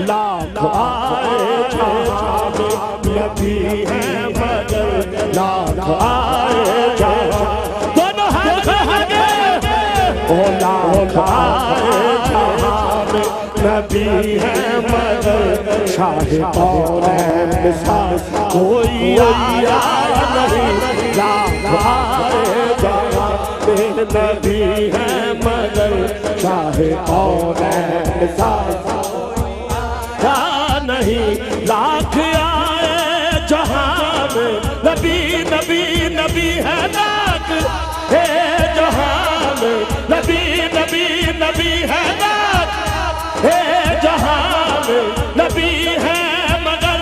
लाख आए जहाँ में नबी है मगर लाख आए जहाँ दोनों हाथ आगे ओ लाख आए जहाँ में नबी है मगर शाह कौनैन मिसाल कोई आया नहीं लाख आए जहाँ में नबी है मगर शाह कौनैन मिसाल नहीं लाख आए जहाँ में नबी नबी नबी है नाक है जहाँ में नबी नबी नबी है नाक है जहाँ में नबी है मगर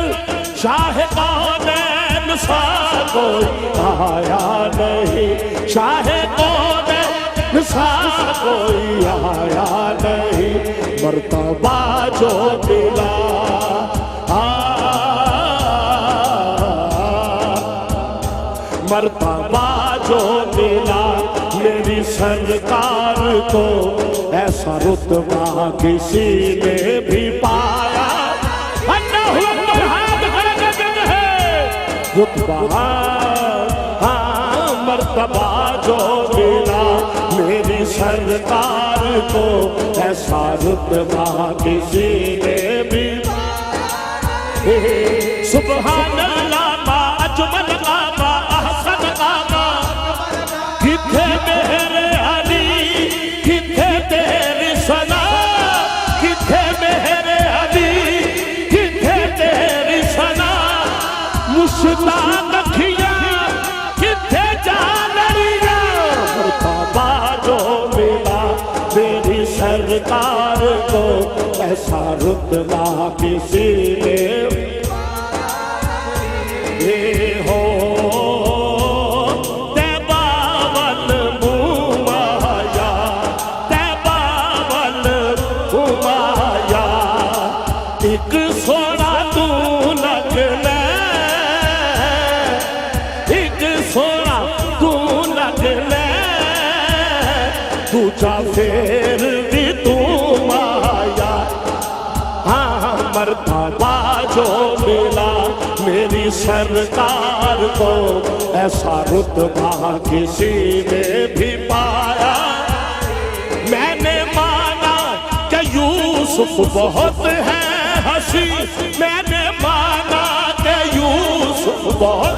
शाह कौनैन सा कोई आया नहीं शाह कौनैन सा कोई आया नहीं मर्तबा जो मिला मर्तबा जो मिला मेरी सरकार को ऐसा रुतबा किसी ने भी पाया रुतबा मर्तबा जो मिला मेरी सरकार को ऐसा रुतबा किसी ने भी सुभान अल्लाह मा अजमल मा अहसन मा किथे मेरे अली किथे तेरी सना किथे मेरे अली किथे तेरी सना मुश्ताक अखियां किथे जानरियां मर्तबा जो मिला मेरी सरकार को ऐसा रुतबा किसी ने हो तैबावल मुमाया तैबावल मुमाया एक सोना तू लगना एक सोना तू लगना दूजा फेर भी तू माया हाँ मर्तबा जो मिला मेरी सरकार को ऐसा रुतबा किसी ने भी पाया मैंने माना कि यूसुफ बहुत है हंसी मैंने माना कि यूसुफ बहुत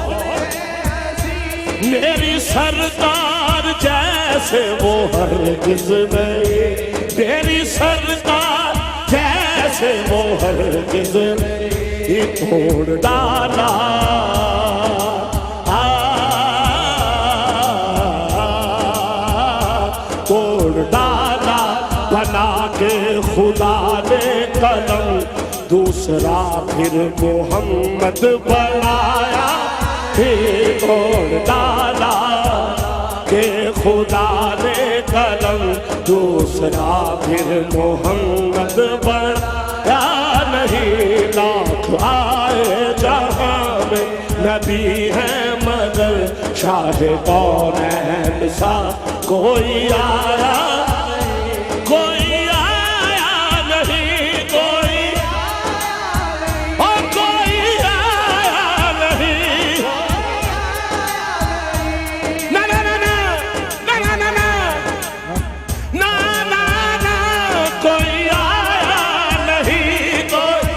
मेरी सरकार जैसे वो हरगिज़ नहीं मेरी सरकार जैसे वो हरगिज़ नहीं तोड़ डाला तोड़ डाला बना के खुदा ने कलम दूसरा फिर मोहम्मद बनाया तोड़ डाला के खुदा ने कलम दूसरा फिर मोहम्मद बनाया नहीं लाख आए जहाँ में नबी है मगर शाह कौनैन सा कोई आया नहीं कोई और कोई आया नहीं ना ना ना ना ना ना ना ना ना ना ना कोई आया नहीं कोई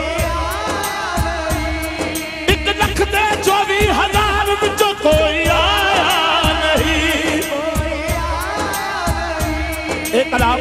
1,24,000 ਵਿੱਚੋਂ कोई आया नहीं एक कलाम